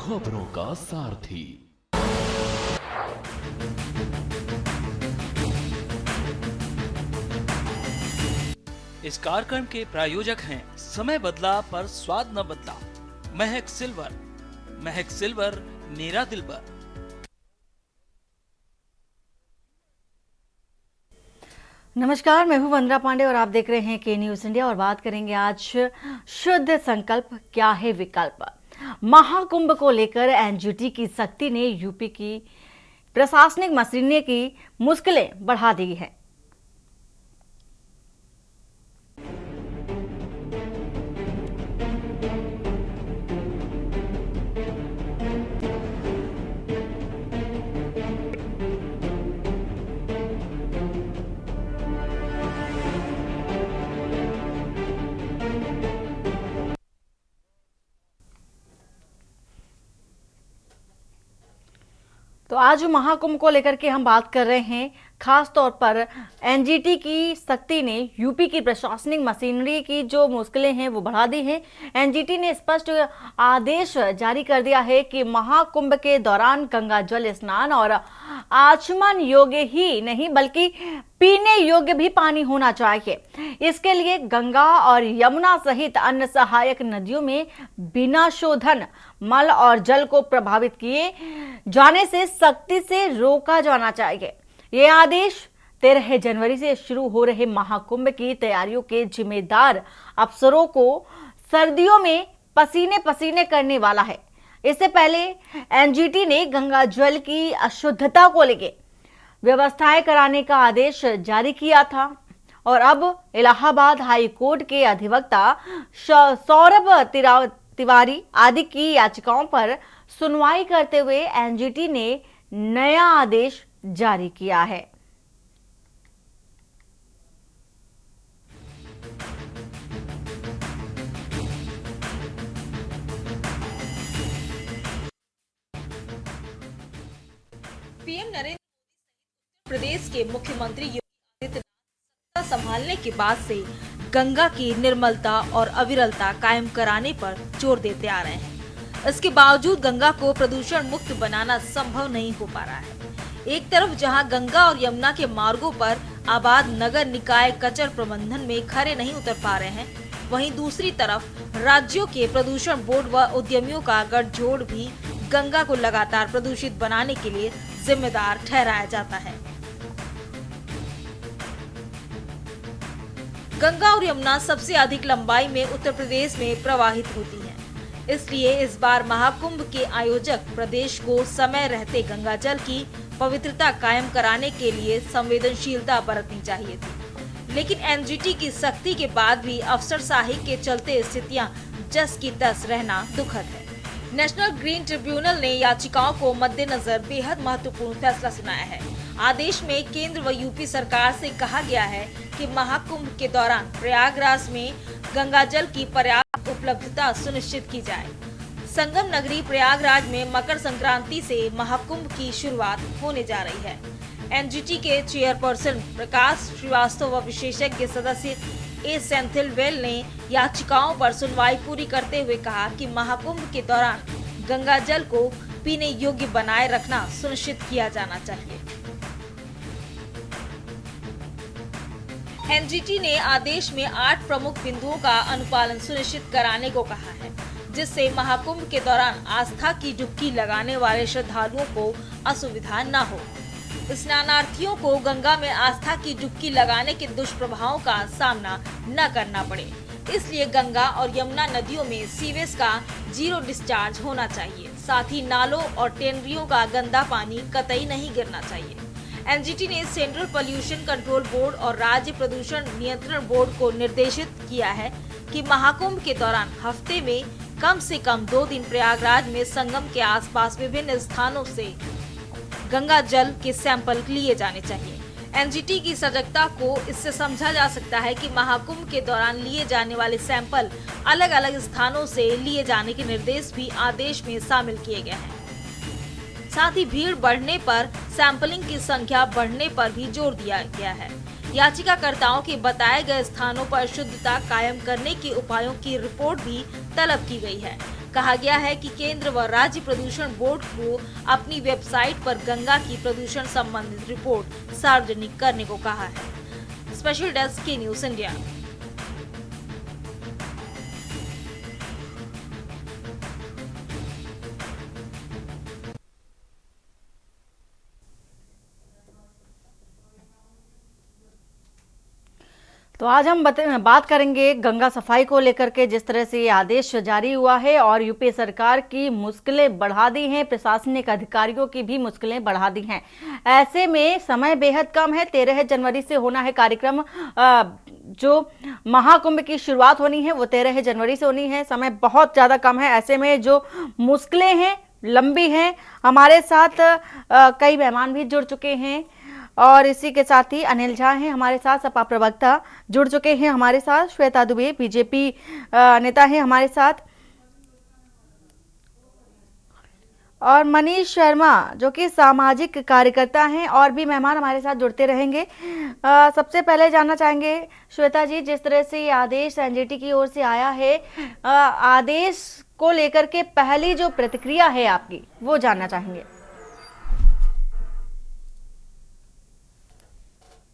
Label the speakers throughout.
Speaker 1: खबरों का सारथी।
Speaker 2: इस कार्यक्रम के प्रायोजक हैं समय बदला पर स्वाद न बदला, महक सिल्वर। महक सिल्वर, मेरा दिलबर।
Speaker 3: नमस्कार, मैं हूं वंदना पांडे और आप देख रहे हैं के न्यूज इंडिया। और बात करेंगे आज शुद्ध संकल्प क्या है विकल्प। महाकुंभ को लेकर एनजीटी की सख्ती ने यूपी की प्रशासनिक मशीनरी की मुश्किलें बढ़ा दी हैं। तो आज महाकुंभ को लेकर के हम बात कर रहे हैं। खास तौर पर एनजीटी की सख्ती ने यूपी की प्रशासनिक मशीनरी की जो मुश्किलें हैं वो बढ़ा दी हैं। एनजीटी ने स्पष्ट आदेश जारी कर दिया है कि महाकुंभ के दौरान गंगा जल स्नान और आचमन योग्य ही नहीं बल्कि पीने योग्य भी पानी होना चाहिए। इसके लिए गंगा और यमुना सहित अन्य सहायक नदियों में बिना शोधन मल और जल को प्रभावित किए जाने से सख्ती से रोका जाना चाहिए। ये आदेश 13 जनवरी से शुरू हो रहे महाकुंभ की तैयारियों के जिम्मेदार अफसरों को सर्दियों में पसीने पसीने करने वाला है। इससे पहले एनजीटी ने गंगा जल की अशुद्धता को लेकर व्यवस्थाएं कराने का आदेश जारी किया था और अब इलाहाबाद हाई कोर्ट के अधिवक्ता सौरभ तिवारी आदि की याचिकाओं पर सुनवाई करते हुए एनजीटी ने नया आदेश जारी किया है।
Speaker 4: पीएम नरेंद्र प्रदेश के मुख्यमंत्री योगी आदित्यनाथ सत्ता संभालने के बाद से गंगा की निर्मलता और अविरलता कायम कराने पर जोर देते आ रहे हैं। इसके बावजूद गंगा को प्रदूषण मुक्त बनाना संभव नहीं हो पा रहा है। एक तरफ जहां गंगा और यमुना के मार्गों पर आबाद नगर निकाय कचरा प्रबंधन में खरे नहीं उतर पा रहे हैं, वहीं दूसरी तरफ राज्यों के प्रदूषण बोर्ड व उद्यमियों का गठजोड़ भी गंगा को लगातार प्रदूषित बनाने के लिए जिम्मेदार ठहराया जाता है। गंगा और यमुना सबसे अधिक लंबाई में उत्तर प्रदेश में प्रवाहित होती हैं। इसलिए इस बार महाकुंभ के आयोजक प्रदेश को समय रहते गंगा जल की पवित्रता कायम कराने के लिए संवेदनशीलता बरतनी चाहिए थी, लेकिन एनजीटी की सख्ती के बाद भी अफसरशाही के चलते स्थितियां जस की तस रहना दुखद है। नेशनल ग्रीन ट्रिब्यूनल ने याचिकाओं को मद्देनजर बेहद महत्वपूर्ण फैसला सुनाया है। आदेश में केंद्र व यूपी सरकार से कहा गया है कि महाकुंभ के दौरान प्रयागराज में गंगा जल की पर्याप्त उपलब्धता सुनिश्चित की जाए। संगम नगरी प्रयागराज में मकर संक्रांति से महाकुंभ की शुरुआत होने जा रही है। एनजीटी के चेयरपर्सन प्रकाश श्रीवास्तव व विशेषज्ञ सदस्य ए सेंथिलवेल ने याचिकाओं पर सुनवाई पूरी करते हुए कहा कि महाकुंभ के दौरान गंगा जल को पीने योग्य बनाए रखना सुनिश्चित किया जाना चाहिए। एनजीटी ने आदेश में 8 प्रमुख बिंदुओं का अनुपालन सुनिश्चित कराने को कहा है, जिससे महाकुंभ के दौरान आस्था की डुबकी लगाने वाले श्रद्धालुओं को असुविधा न हो। स्नानार्थियों को गंगा में आस्था की डुबकी लगाने के दुष्प्रभावों का सामना न करना पड़े, इसलिए गंगा और यमुना नदियों में सीवेज का 0 डिस्चार्ज होना चाहिए। साथ ही नालों और टेनरियों का गंदा पानी कतई नहीं गिरना चाहिए। एनजीटी ने सेंट्रल पोल्यूशन कंट्रोल बोर्ड और राज्य प्रदूषण नियंत्रण बोर्ड को निर्देशित किया है कि महाकुंभ के दौरान हफ्ते में कम से कम 2 दिन प्रयागराज में संगम के आसपास विभिन्न स्थानों से गंगा जल के सैंपल लिए जाने चाहिए। एनजीटी की सजगता को इससे समझा जा सकता है कि महाकुंभ के दौरान लिए जाने वाले सैंपल अलग अलग स्थानों से लिए जाने के निर्देश भी आदेश में शामिल किए गए हैं। साथ ही भीड़ बढ़ने पर सैंपलिंग की संख्या बढ़ने पर भी जोर दिया गया है। याचिकाकर्ताओं के बताए गए स्थानों पर शुद्धता कायम करने के उपायों की रिपोर्ट भी तलब की गई है। कहा गया है कि केंद्र व राज्य प्रदूषण बोर्ड को अपनी वेबसाइट पर गंगा की प्रदूषण संबंधित रिपोर्ट सार्वजनिक करने को कहा है। स्पेशल डेस्क की न्यूज़ इंडिया।
Speaker 3: तो आज हम बात करेंगे गंगा सफाई को लेकर के, जिस तरह से ये आदेश जारी हुआ है और यूपी सरकार की मुश्किलें बढ़ा दी हैं, प्रशासनिक अधिकारियों की भी मुश्किलें बढ़ा दी हैं। ऐसे में समय बेहद कम है, 13 जनवरी से होना है कार्यक्रम। जो महाकुंभ की शुरुआत होनी है वो 13 जनवरी से होनी है। समय बहुत ज़्यादा कम है। ऐसे में जो मुश्किलें हैं लंबी हैं। हमारे साथ कई मेहमान भी जुड़ चुके हैं और इसी के साथ ही अनिल झा हैं हमारे साथ, सपा प्रवक्ता जुड़ चुके हैं हमारे साथ, श्वेता दुबे बीजेपी नेता हैं हमारे साथ, और मनीष शर्मा जो कि सामाजिक कार्यकर्ता हैं, और भी मेहमान हमारे साथ जुड़ते रहेंगे। सबसे पहले जानना चाहेंगे श्वेता जी, जिस तरह से ये आदेश एनजीटी की ओर से आया है, आदेश को लेकर के पहली जो प्रतिक्रिया है आपकी वो जानना चाहेंगे।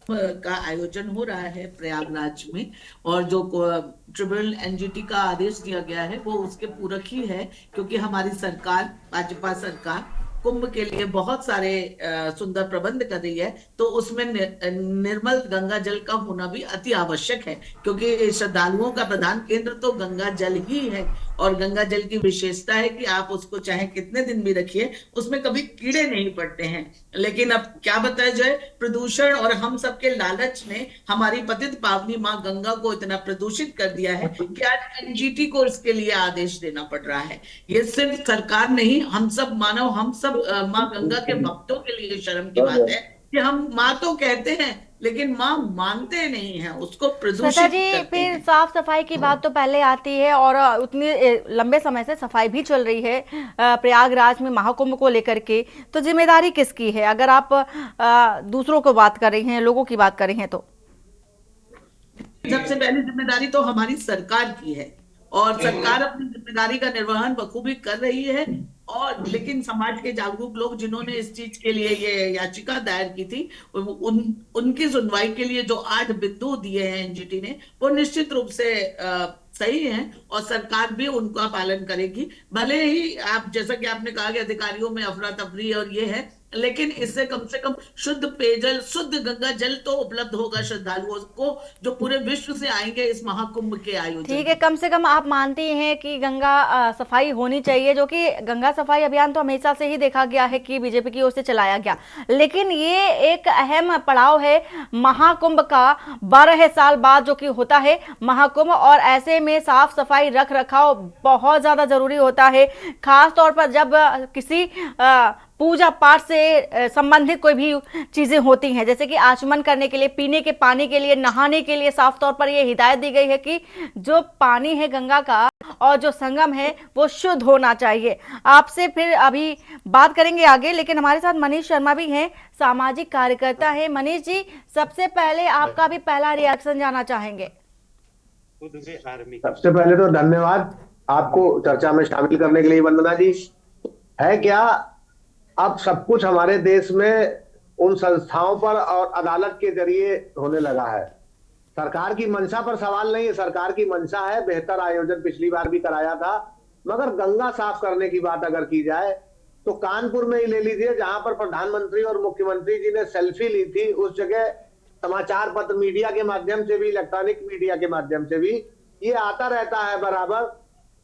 Speaker 1: का आयोजन हो रहा है प्रयागराज में, और जो ट्रिब्यूनल एनजीटी का आदेश दिया गया है वो उसके पूरक ही है, क्योंकि हमारी सरकार, भाजपा सरकार, कुंभ के लिए बहुत सारे सुंदर प्रबंध कर रही है। तो उसमें निर्मल गंगा जल का होना भी अति आवश्यक है, क्योंकि श्रद्धालुओं का प्रधान केंद्र तो गंगा जल ही है। और गंगा जल की विशेषता है कि आप उसको चाहे कितने दिन भी रखिए, उसमें कभी कीड़े नहीं पड़ते हैं। लेकिन अब क्या बताया जाए, प्रदूषण और हम सबके लालच ने हमारी पतित पावनी माँ गंगा को इतना प्रदूषित कर दिया है कि आज एनजीटी को इसके लिए आदेश देना पड़ रहा है। ये सिर्फ सरकार नहीं, हम सब मानव, हम सब माँ गंगा के भक्तों के लिए शर्म की बात है कि हम माँ तो कहते हैं लेकिन माँ मानते नहीं हैं, उसको प्रदूषित
Speaker 3: जी
Speaker 1: करते
Speaker 3: फिर
Speaker 1: हैं।
Speaker 3: साफ सफाई की बात तो पहले आती है, और उतनी लंबे समय से सफाई भी चल रही है प्रयागराज में महाकुंभ को लेकर के। तो जिम्मेदारी किसकी है, अगर आप दूसरों को बात कर रही हैं, लोगों की बात कर रही हैं? तो
Speaker 1: सबसे पहली जिम्मेदारी तो हमारी सरकार की है, और सरकार अपनी जिम्मेदारी का निर्वहन बखूबी कर रही है। और लेकिन समाज के जागरूक लोग जिन्होंने इस चीज के लिए ये याचिका दायर की थी, उनकी सुनवाई के लिए जो 8 बिंदु दिए हैं एनजीटी ने, वो निश्चित रूप से सही हैं, और सरकार भी उनका पालन करेगी। भले ही आप, जैसा कि आपने कहा कि अधिकारियों में अफरा तफरी और ये है, लेकिन इससे कम से कम शुद्ध पेयजल, शुद्ध गंगा जल तो उपलब्ध होगा श्रद्धालुओं को, जो पूरे विश्व से आएंगे इस महाकुंभ के आयोजन।
Speaker 3: ठीक है, कम से कम आप मानती हैं कि गंगा सफाई होनी चाहिए, जो कि गंगा सफाई अभियान तो हमेशा से ही देखा गया है कि बीजेपी की ओर से चलाया गया, लेकिन ये एक अहम पड़ाव है महाकुंभ का। 12 साल बाद जो कि होता है महाकुंभ, और ऐसे में साफ सफाई रख रखाव बहुत ज्यादा जरूरी होता है, खास तौर पर जब किसी पूजा पाठ से संबंधित कोई भी चीजें होती हैं, जैसे कि आचमन करने के लिए, पीने के पानी के लिए, नहाने के लिए साफ तौर पर यह हिदायत दी गई है कि जो पानी है गंगा का और जो संगम है वो शुद्ध होना चाहिए। आपसे फिर अभी बात करेंगे आगे, लेकिन हमारे साथ मनीष शर्मा भी हैं, सामाजिक कार्यकर्ता हैं। मनीष जी, सबसे पहले आपका भी पहला रिएक्शन जानना चाहेंगे।
Speaker 5: सबसे पहले तो धन्यवाद आपको चर्चा में शामिल करने के लिए। वंदना जी, है क्या, अब सब कुछ हमारे देश में उन संस्थाओं पर और अदालत के जरिए होने लगा है। सरकार की मंशा पर सवाल नहीं है, सरकार की मंशा है बेहतर आयोजन, पिछली बार भी कराया था। मगर गंगा साफ करने की बात अगर की जाए तो कानपुर में ही ले लीजिए, जहां पर प्रधानमंत्री और मुख्यमंत्री जी ने सेल्फी ली थी, उस जगह समाचार पत्र मीडिया के माध्यम से भी, इलेक्ट्रॉनिक मीडिया के माध्यम से भी ये आता रहता है बराबर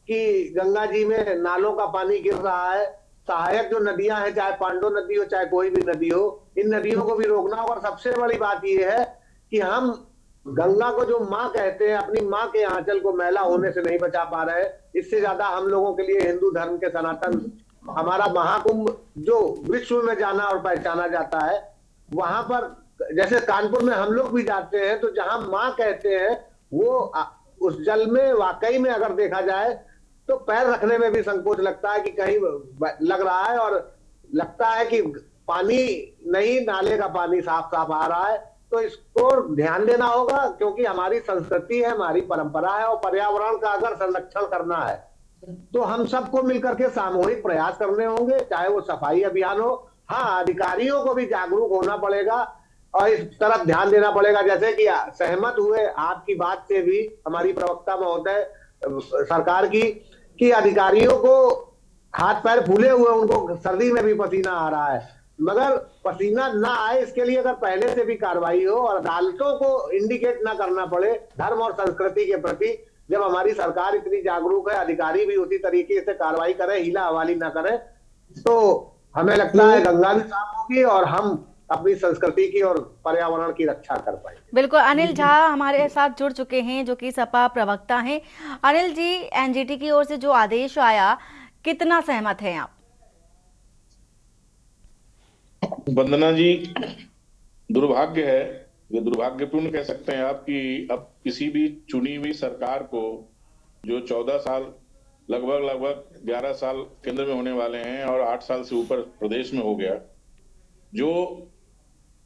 Speaker 5: कि गंगा जी में नालों का पानी गिर रहा है। सहायक जो नदियां हैं, चाहे पांडव नदी हो चाहे कोई भी नदी हो, इन नदियों को भी रोकना होगा। और सबसे बड़ी बात यह है कि हम गंगा को जो माँ कहते हैं, अपनी माँ के आंचल को मैला होने से नहीं बचा पा रहे हैं। इससे ज्यादा हम लोगों के लिए हिंदू धर्म के सनातन, हमारा महाकुंभ जो विश्व में जाना और पहचाना जाता है, वहां पर जैसे कानपुर में हम लोग भी जाते हैं, तो जहां माँ कहते हैं वो उस जल में वाकई में अगर देखा जाए तो पैर रखने में भी संकोच लगता है कि कहीं लग रहा है, और लगता है कि पानी नहीं, नाले का पानी साफ साफ आ रहा है। तो इसको ध्यान देना होगा, क्योंकि हमारी संस्कृति है, हमारी परंपरा है, और पर्यावरण का अगर संरक्षण करना है तो हम सबको मिलकर के सामूहिक प्रयास करने होंगे, चाहे वो सफाई अभियान हो। हाँ, अधिकारियों को भी जागरूक होना पड़ेगा और इस तरफ ध्यान देना पड़ेगा। जैसे कि सहमत हुए आपकी बात से भी हमारी प्रवक्ता महोदय सरकार की, कि अधिकारियों को हाथ पैर फूले हुए, उनको सर्दी में भी पसीना आ रहा है, मगर पसीना ना आए इसके लिए अगर पहले से भी कार्रवाई हो और अदालतों को इंडिकेट ना करना पड़े धर्म और संस्कृति के प्रति। जब हमारी सरकार इतनी जागरूक है, अधिकारी भी उसी तरीके से कार्रवाई करें, हीला हवाली ना करें, तो हमें लगता है गंगा भी साफ होगी और हम अपनी संस्कृति की और पर्यावरण की रक्षा कर पाएंगे।
Speaker 3: बिल्कुल। अनिल झा हमारे साथ जुड़ चुके हैं, जो कि सपा प्रवक्ता हैं। अनिल जी, एनजीटी की ओर से जो आदेश आया, कितना सहमत हैं आप?
Speaker 6: वंदना जी, दुर्भाग्य है, ये दुर्भाग्यपूर्ण कह सकते हैं आप, कि अब किसी भी चुनी हुई सरकार को, जो 14 साल लगभग 11 साल केंद्र में होने वाले हैं और 8 साल से ऊपर प्रदेश में हो गया, जो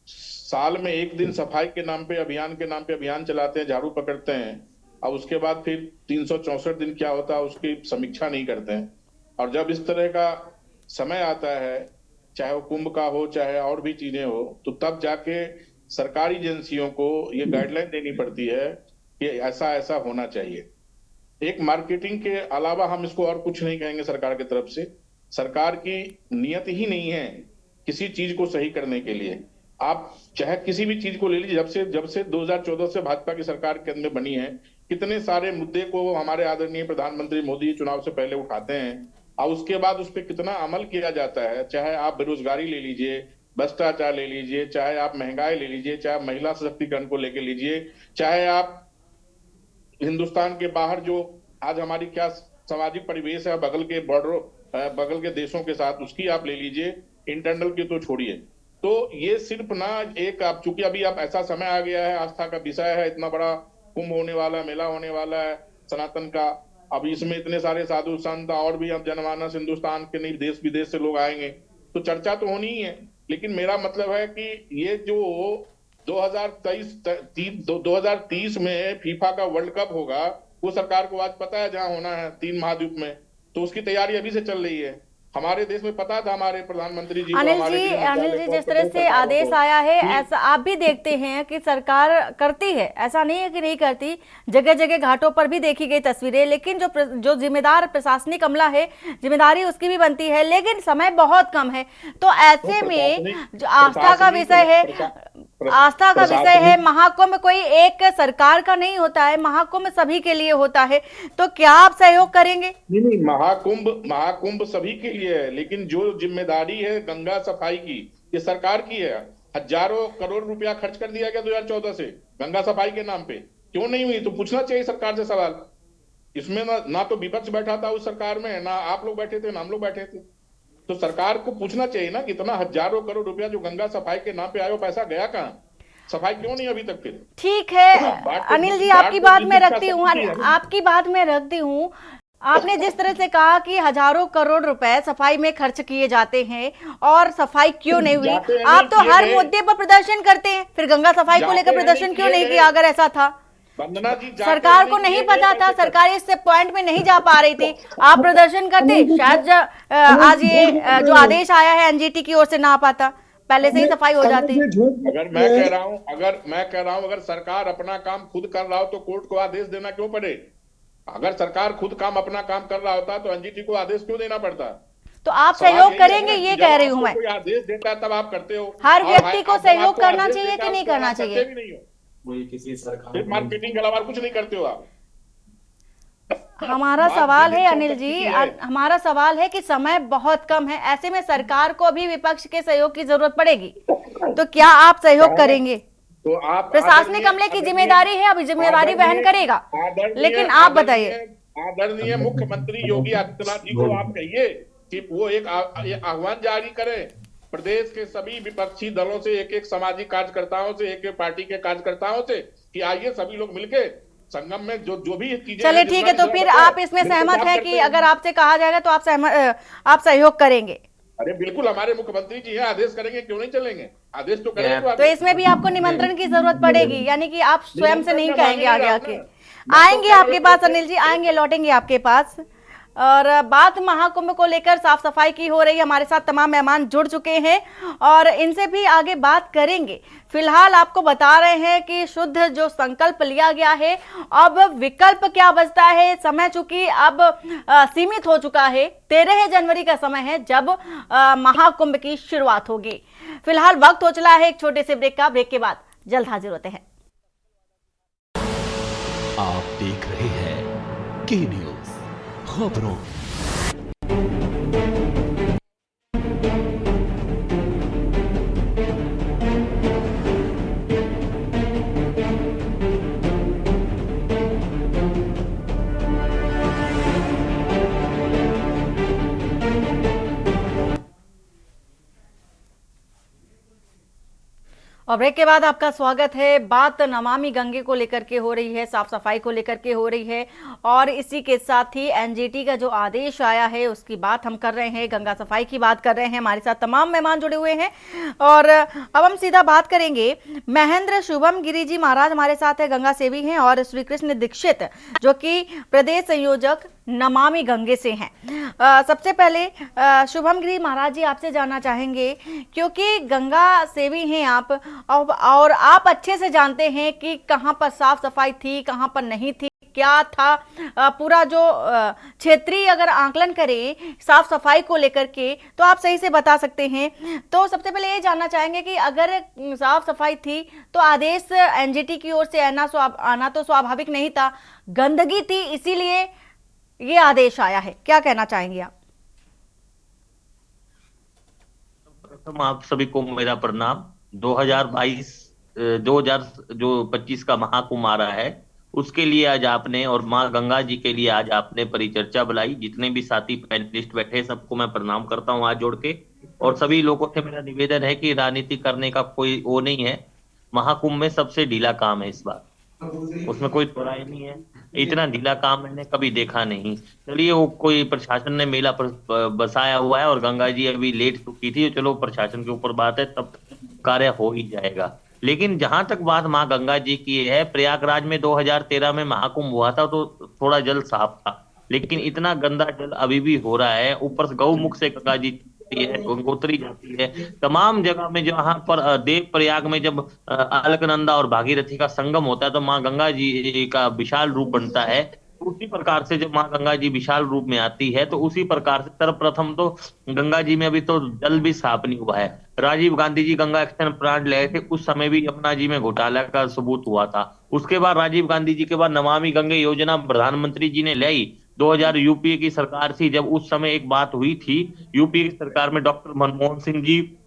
Speaker 6: साल में एक दिन सफाई के नाम पे, अभियान के नाम पे अभियान चलाते हैं, झाड़ू पकड़ते हैं, अब उसके बाद फिर 364 दिन क्या होता है उसकी समीक्षा नहीं करते हैं। और जब इस तरह का समय आता है, चाहे वो कुंभ का हो चाहे और भी चीजें हो, तो तब जाके सरकारी एजेंसियों को ये गाइडलाइन देनी पड़ती है कि ऐसा ऐसा होना चाहिए। एक मार्केटिंग के अलावा हम इसको और कुछ नहीं कहेंगे। सरकार की तरफ से, सरकार की नियत ही नहीं है किसी चीज को सही करने के लिए। आप चाहे किसी भी चीज को ले लीजिए, जब से 2014 से भाजपा की सरकार केंद्र में बनी है, कितने सारे मुद्दे को हमारे आदरणीय प्रधानमंत्री मोदी चुनाव से पहले उठाते हैं और उसके बाद उस पर कितना अमल किया जाता है। चाहे आप बेरोजगारी ले लीजिए, भ्रष्टाचार ले लीजिए, चाहे आप महंगाई ले लीजिए, चाहे महिला सशक्तिकरण को लेकर लीजिए, चाहे आप हिंदुस्तान के बाहर जो आज हमारी क्या सामाजिक परिवेश है बगल के देशों के साथ, उसकी आप ले लीजिए, इंटरनल की तो छोड़िए। तो ये सिर्फ ना एक, आप चूंकि अभी आप ऐसा समय आ गया है, आस्था का विषय है, इतना बड़ा कुंभ होने वाला, मेला होने वाला है सनातन का, अब इसमें इतने सारे साधु संत और भी अब जनमानस हिंदुस्तान के नहीं देश विदेश से लोग आएंगे, तो चर्चा तो होनी ही है। लेकिन मेरा मतलब है कि ये जो 2030 में फीफा का वर्ल्ड कप होगा, वो सरकार को आज पता है जहां होना है 3 महाद्वीप में, तो उसकी तैयारी अभी से चल रही है। हमारे देश में पता था, हमारे प्रधानमंत्री जी
Speaker 3: अनिल जी, जिस तरह से आदेश आया है, ऐसा आप भी देखते हैं कि सरकार करती है, ऐसा नहीं है कि नहीं करती। जगह जगह घाटों पर भी देखी गई तस्वीरें, लेकिन जो जिम्मेदार प्रशासनिक अमला है, जिम्मेदारी उसकी भी बनती है, लेकिन समय बहुत कम है। तो ऐसे में जो आस्था का विषय है, महाकुंभ कोई एक सरकार का नहीं होता है, महाकुंभ सभी के लिए होता है। तो क्या आप सहयोग करेंगे?
Speaker 6: नहीं, महाकुंभ सभी के लिए है, लेकिन जो जिम्मेदारी है गंगा सफाई की, ये सरकार की है। हजारों करोड़ रुपया खर्च कर दिया गया 2014 से गंगा सफाई के नाम पे, क्यों नहीं हुई? तो पूछना चाहिए सरकार से सवाल। इसमें ना तो विपक्ष बैठा था उस सरकार में, ना आप लोग बैठे थे, ना हम लोग बैठे थे। तो सरकार को पूछना चाहिए ना, कितना हजारों करोड़ रुपया जो गंगा सफाई के नाम पे आया, वो पैसा गया कहां? सफाई क्यों नहीं अभी तक? फिर
Speaker 3: ठीक है अनिल जी, आपकी बात मैं रखती हूँ। आपने जिस तरह से कहा कि हजारों करोड़ रुपए सफाई में खर्च किए जाते हैं और सफाई क्यों नहीं हुई, आप तो हर मुद्दे पर प्रदर्शन करते हैं, फिर गंगा सफाई को लेकर प्रदर्शन क्यों नहीं किया? अगर ऐसा था, सरकार को नहीं पता था, सरकार इस पॉइंट में नहीं जा पा रही थी, आप प्रदर्शन करते, शायद आज ये जो आदेश आया है एनजीटी की ओर से ना पाता, पहले से ही सफाई हो जाती।
Speaker 6: अगर मैं कह रहा हूं अगर सरकार अपना काम खुद कर रहा हो तो कोर्ट को आदेश देना क्यों पड़े? अगर सरकार खुद अपना काम कर रहा होता तो एनजीटी को आदेश क्यों देना पड़ता?
Speaker 3: तो आप सहयोग करेंगे, ये कह रही हूं मैं।
Speaker 6: कोई आदेश देता है तब आप करते हो।
Speaker 3: हर व्यक्ति को सहयोग करना चाहिए कि नहीं करना चाहिए?
Speaker 6: किसी सरकार मार्केटिंग के अलावा कुछ नहीं करते हो आप।
Speaker 3: हमारा सवाल है अनिल जी, हमारा सवाल है कि समय बहुत कम है, ऐसे में सरकार को भी विपक्ष के सहयोग की जरूरत पड़ेगी, तो क्या आप सहयोग करेंगे?
Speaker 6: तो आप,
Speaker 3: प्रशासनिक अमले की जिम्मेदारी है, अभी जिम्मेदारी वहन करेगा, लेकिन आप बताइए।
Speaker 6: आदरणीय मुख्यमंत्री योगी आदित्यनाथ जी को आप कहिए कि वो एक आह्वान जारी करें प्रदेश के सभी विपक्षी दलों से, एक सामाजिक कार्यकर्ताओं से, एक पार्टी के कार्यकर्ताओं से, कि आइए सभी लोग मिलके संगम में जो भी चीजें।
Speaker 3: चलिए ठीक है, तो फिर आप इसमें सहमत हैं कि अगर आपसे कहा जाएगा तो आप सहयोग करेंगे?
Speaker 6: अरे बिल्कुल, हमारे मुख्यमंत्री जी हैं, आदेश करेंगे, क्यों नहीं चलेंगे? आदेश तो करेंगे।
Speaker 3: तो इसमें भी आपको निमंत्रण की जरूरत पड़ेगी, यानी कि आप स्वयं से नहीं कहेंगे, आगे आके आएंगे आपके पास। अनिल जी आएंगे, लौटेंगे आपके पास। और बात महाकुंभ को लेकर साफ सफाई की हो रही है। हमारे साथ तमाम मेहमान जुड़ चुके हैं और इनसे भी आगे बात करेंगे। फिलहाल आपको बता रहे हैं कि शुद्ध जो संकल्प लिया गया है, अब विकल्प क्या बचता है। समय चूंकि अब सीमित हो चुका है, 13 जनवरी का समय है जब महाकुंभ की शुरुआत होगी। फिलहाल वक्त हो चला है एक छोटे से ब्रेक का। ब्रेक के बाद जल्द हाजिर होते हैं।
Speaker 7: आप देख रहे हैं के न्यूज खबरों।
Speaker 3: और ब्रेक के बाद आपका स्वागत है। बात नमामि गंगे को लेकर के हो रही है, साफ सफाई को लेकर के हो रही है और इसी के साथ ही एनजीटी का जो आदेश आया है उसकी बात हम कर रहे हैं, गंगा सफाई की बात कर रहे हैं। हमारे साथ तमाम मेहमान जुड़े हुए हैं और अब हम सीधा बात करेंगे। महेंद्र शुभम गिरी जी महाराज हमारे साथ है, गंगा सेवी हैं, और श्री कृष्ण दीक्षित जो कि प्रदेश संयोजक नमामि गंगे से हैं। सबसे पहले शुभम गिरी महाराज जी आपसे जानना चाहेंगे, क्योंकि गंगा सेवी हैं आप और आप अच्छे से जानते हैं कि कहां पर साफ सफाई थी, कहां पर नहीं थी, क्या था पूरा जो क्षेत्रीय अगर आंकलन करें साफ सफाई को लेकर के तो आप सही से बता सकते हैं। तो सबसे पहले ये जानना चाहेंगे कि अगर साफ सफाई थी तो आदेश एनजीटी की ओर से आना तो स्वाभाविक नहीं था, गंदगी थी इसीलिए ये आदेश आया है। क्या कहना चाहेंगे आप?
Speaker 8: प्रथम आप सभी को मेरा प्रणाम। 2025 का महाकुंभ आ रहा है, उसके लिए आज आपने और माँ गंगा जी के लिए आज आपने परिचर्चा बुलाई। जितने भी साथी पैनलिस्ट बैठे सबको मैं प्रणाम करता हूँ हाथ जोड़ के। और सभी लोगों से मेरा निवेदन है कि राजनीति करने का कोई वो नहीं है। महाकुंभ में सबसे ढीला काम है इस बार, उसमें कोई दोराय नहीं है। इतना ढीला काम मैंने कभी देखा नहीं। चलिए वो कोई प्रशासन ने मेला बसाया हुआ है और गंगा जी अभी लेट चुकी थी, चलो प्रशासन के ऊपर बात है, तब कार्य हो ही जाएगा। लेकिन जहां तक बात माँ गंगा जी की है, प्रयागराज में 2013 में महाकुंभ हुआ था तो थोड़ा जल साफ था, लेकिन इतना गंदा जल अभी भी हो रहा है। ऊपर से गौमुख से गंगा जी है, गंगोत्री जाती है, तमाम जगह में जहां पर देव प्रयाग में जब अलकनंदा और भागीरथी का संगम होता है तो माँ गंगा जी का विशाल रूप बनता है। उसी प्रकार से जब माँ गंगा जी विशाल रूप में आती है तो उसी प्रकार से सर्वप्रथम तो गंगा जी में अभी तो जल भी साफ नहीं हुआ है। राजीव गांधी जी गंगा एक्शन प्लांट लाए थे, उस समय भी यमुना जी में घोटाला का सबूत हुआ था। उसके बाद राजीव गांधी जी के बाद नमामि गंगे योजना प्रधानमंत्री जी ने लाई। 2000 यूपीए की सरकार थी जब, उस समय एक बात हुई थी यूपीए की सरकार में डॉक्टर मनमोहन सिंह जी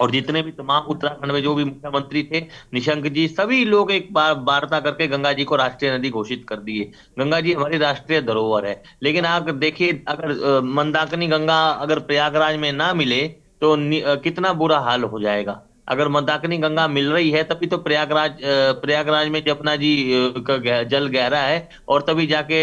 Speaker 8: और जितने भी तमाम उत्तराखंड में जो भी मुख्यमंत्री थे, निशंक जी, सभी लोग एक बार वार्ता करके गंगा जी को राष्ट्रीय नदी घोषित कर दिए। गंगा जी हमारी राष्ट्रीय धरोहर है। लेकिन आप देखिए, अगर मंदाकिनी गंगा अगर प्रयागराज में ना मिले तो कितना बुरा हाल हो जाएगा। अगर मंदाकिनी गंगा मिल रही है तभी तो प्रयागराज में जमुना जी का जल गहरा है और तभी जाके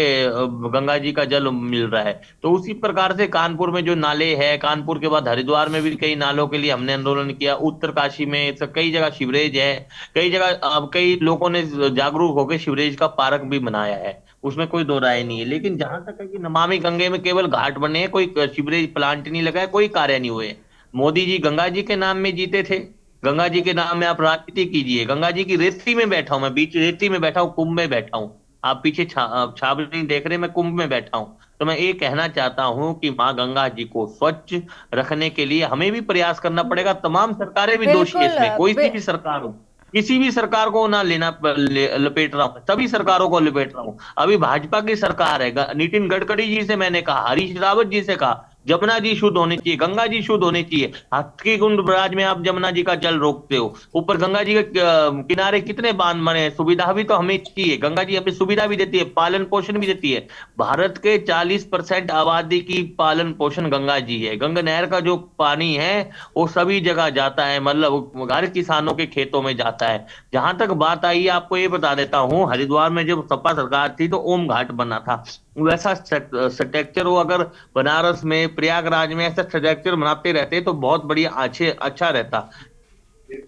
Speaker 8: गंगा जी का जल मिल रहा है। तो उसी प्रकार से कानपुर में जो नाले है, कानपुर के बाद हरिद्वार में भी कई नालों के लिए हमने आंदोलन किया। उत्तरकाशी में कई जगह शिवरेज है, कई जगह कई लोगों ने जागरूक होकर शिवरेज का पार्क भी बनाया है, उसमें कोई दो राय नहीं है। लेकिन जहां तक है कि नमामि गंगे में केवल घाट बने हैं, कोई शिवरेज प्लांट नहीं लगा है, कोई कार्य नहीं हुए। मोदी जी गंगा जी के नाम में जीते थे, गंगा जी के नाम में आप राजनीति कीजिए। गंगा जी की रेती में बैठा हूं मैं, बीच रेती में बैठा हूं, कुंभ में बैठा हूं। आप पीछे छाव नहीं देख रहे, मैं कुंभ में बैठा हूं। तो मैं ये कहना चाहता हूं कि माँ गंगा जी को स्वच्छ रखने के लिए हमें भी प्रयास करना पड़ेगा। तमाम सरकारें भी दोषी है इसमें, कोई सी भी सरकार हो, किसी भी सरकार को ना लपेट रहा हूं, सभी सरकारों को लपेट रहा हूं। अभी भाजपा की सरकार है, नितिन गडकरी जी से मैंने कहा, हरीश रावत जी से कहा, जमुना जी शुद्ध होनी चाहिए, गंगा जी शुद्ध होनी चाहिए। हाथी कुंड बराज में आप जमुना जी का जल रोकते हो, ऊपर गंगा जी के किनारे कितने बांध बने हैं, सुविधा भी तो हमें चाहिए। गंगा जी हमें सुविधा भी देती है, पालन पोषण भी देती है। भारत के 40% आबादी की पालन पोषण गंगा जी है। गंगा नहर का जो पानी है वो सभी जगह जाता है, मतलब हर किसानों के खेतों में जाता है। जहां तक बात आई, आपको ये बता देता हूँ, हरिद्वार में जब सपा सरकार थी तो ओम घाट बना था, वैसा स्ट्रक्चर वो अगर बनारस में, प्रयागराज में ऐसा स्ट्रक्चर बनाते रहते तो बहुत बढ़िया अच्छा रहता।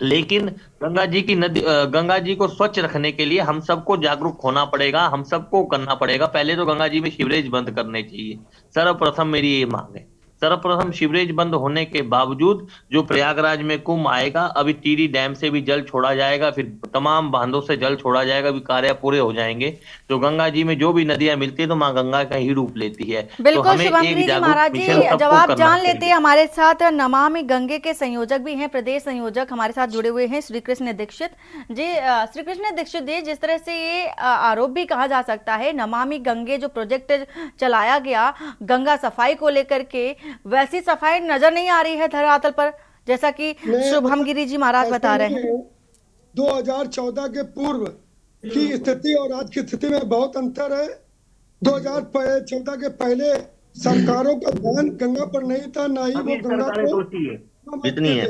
Speaker 8: लेकिन गंगा जी को स्वच्छ रखने के लिए हम सबको जागरूक होना पड़ेगा, हम सबको करना पड़ेगा। पहले तो गंगा जी में सीवरेज बंद करने चाहिए, सर्वप्रथम मेरी ये मांग है। सर्वप्रथम सीवरेज बंद होने के बावजूद जो प्रयागराज में कुंभ आएगा, अभी टिहरी डैम से भी जल छोड़ा जाएगा, फिर तमाम बांधों से जल छोड़ा जाएगा, अभी कार्य पूरे हो जाएंगे। तो गंगा जी में जो भी नदियां मिलती है तो माँ गंगा का ही रूप लेती है। तो
Speaker 3: बिल्कुल
Speaker 8: हमें
Speaker 3: शुभंकरी
Speaker 8: एक
Speaker 3: जी,
Speaker 8: जागरूक
Speaker 3: महाराज जी
Speaker 8: मिशन सबको
Speaker 3: जवाब
Speaker 8: करना
Speaker 3: जान लेते हैं।
Speaker 8: चाहिए।
Speaker 3: हमारे साथ नमामि गंगे के संयोजक भी हैं, प्रदेश संयोजक हमारे साथ जुड़े हुए हैं, श्री कृष्ण दीक्षित जी। श्री कृष्ण दीक्षित जी, जिस तरह से ये आरोप भी कहा जा सकता है नमामि गंगे जो प्रोजेक्ट चलाया गया गंगा सफाई को लेकर के, वैसी सफाई नजर नहीं आ रही है धरातल पर, जैसा कि शुभम गिरी जी महाराज बता रहे हैं।
Speaker 9: 2014 के पूर्व की स्थिति और आज की स्थिति में बहुत अंतर है। 2014 के पहले सरकारों का ध्यान गंगा पर नहीं था, ना ही वो गंगा को
Speaker 8: जितनी है।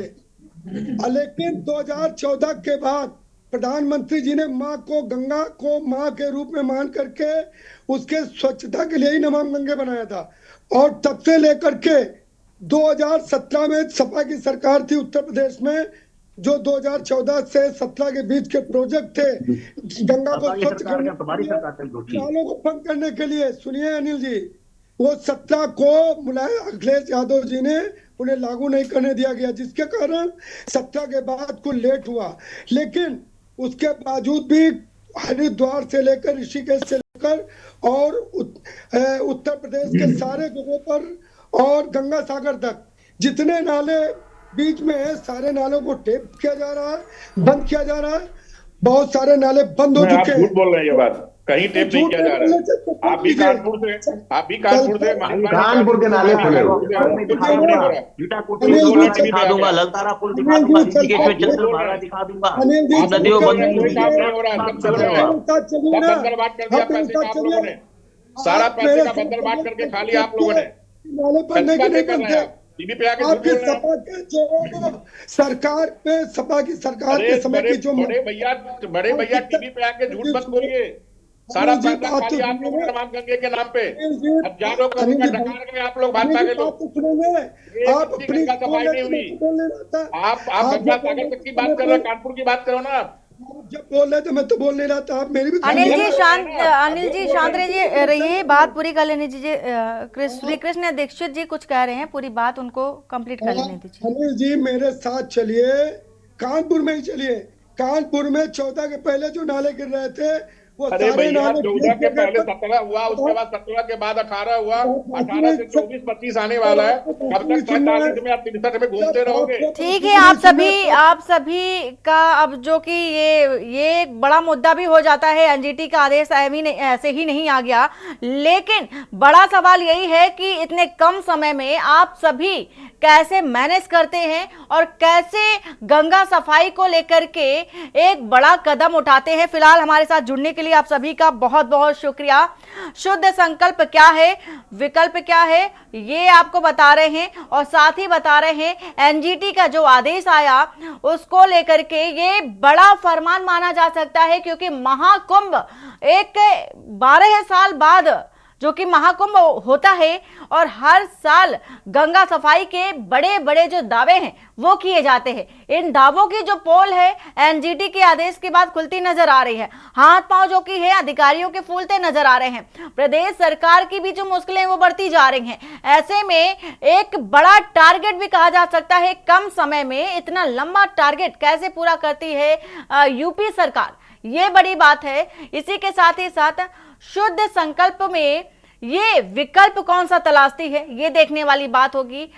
Speaker 9: लेकिन 2014 के बाद प्रधानमंत्री जी ने माँ को गंगा को माँ के रूप में मान करके उसके स्वच्छता के लिए ही नमामि गंगे बनाया था। और तब से लेकर के 2017 में सपा की सरकार थी उत्तर प्रदेश में, जो 2014 से 17 के बीच के प्रोजेक्ट थे गंगा को स्वच्छ करने के लिए, नालों को बंद करने के लिए। सुनिए अनिल जी, वो 17 को अखिलेश यादव जी ने उन्हें लागू नहीं करने दिया गया, जिसके कारण 17 के बाद कुछ लेट हुआ। लेकिन उसके बावजूद भी हरिद्वार से लेकर ऋषिकेश से लेकर और उत्तर प्रदेश के सारे जगहों पर और गंगा सागर तक जितने नाले बीच में है, सारे नालों को टेप किया जा रहा है, बंद किया जा रहा है। बहुत सारे नाले बंद हो चुके हैं।
Speaker 6: झूठ बोल रहे हैं, ये बात कहीं टेप नहीं किया जा रहा है। आप भी कानपुर से
Speaker 5: कानपुर के नाले खुले हुए
Speaker 8: दिखा दूंगा, ललतारा पुल दिखा दूंगा, ऋषिकेश में चंद्रभागा दिखा दूंगा, नदियों
Speaker 6: सारा पैसे का बंदरबाट करके खा लिया आप लोगों ने।
Speaker 9: नाले पर नहीं बनते।
Speaker 6: टीवी पे आके
Speaker 9: आपकी सपा के जो सरकार पे सपा की सरकार के समय की जो
Speaker 6: बड़े भैया टीवी पे आके झूठ मत बोलिए। सारा पैसा खा लिया आप लोगों ने नमामि गंगे के नाम पे। हजारों करोड़ का ढकार गए आप लोग, भाजपा के लोग।
Speaker 9: आप अपनी
Speaker 6: सफाई नहीं हुई। आप गंगा सागर तक की बात कर रहे हैं, कानपुर की बात करो ना।
Speaker 9: जब बोल रहे थे मैं तो बोल नहीं रहा था, आप मेरी भी
Speaker 3: अनिल जी शांत रहिए, बात पूरी कर लेने दीजिए। श्री कृष्ण दीक्षित जी कुछ कह रहे हैं, पूरी बात उनको कंप्लीट कर लेने दीजिए।
Speaker 9: अनिल जी मेरे साथ चलिए, कानपुर में ही चलिए। कानपुर में 14 के पहले जो नाले गिर रहे थे वो
Speaker 6: अरे
Speaker 9: सारे
Speaker 6: भैया,
Speaker 9: नाले
Speaker 6: 14 के पहले 17 हुआ, उसके बाद 17 के बाद 18 हुआ, 18 से 24 25 आने वाला है। कब तक 45 में 63 में घूमते रहोगे?
Speaker 3: ठीक है, आप सभी का अब जो कि ये एक बड़ा मुद्दा भी हो जाता है। एनजीटी का आदेश ऐसे ही नहीं आ गया, लेकिन बड़ा सवाल यही है कि इतने कम समय में आप सभी कैसे मैनेज करते हैं और कैसे गंगा सफाई को लेकर के एक बड़ा कदम उठाते हैं। फिलहाल हमारे साथ जुड़ने के लिए आप सभी का बहुत बहुत शुक्रिया। शुद्ध संकल्प क्या है, विकल्प क्या है, ये आपको बता रहे हैं और साथ ही बता रहे हैं एनजीटी का जो आदेश आया उसको लेकर के ये बड़ा फरमान माना जा सकता है, क्योंकि महाकुंभ एक 12 साल बाद जो कि महाकुंभ होता है और हर साल गंगा सफाई के बड़े बड़े जो दावे हैं वो किए जाते हैं। इन दावों की जो पोल है एनजीटी के आदेश के बाद खुलती नजर आ रही है। हाथ पांव जो कि है अधिकारियों के फूलते नजर आ रहे हैं। प्रदेश सरकार की भी जो मुश्किलें वो बढ़ती जा रही हैं। ऐसे में एक बड़ा टारगेट भी कहा जा सकता है, कम समय में इतना लंबा टारगेट कैसे पूरा करती है यूपी सरकार, ये बड़ी बात है। इसी के साथ ही साथ शुद्ध संकल्प में ये विकल्प कौन सा तलाशती है, ये देखने वाली बात होगी।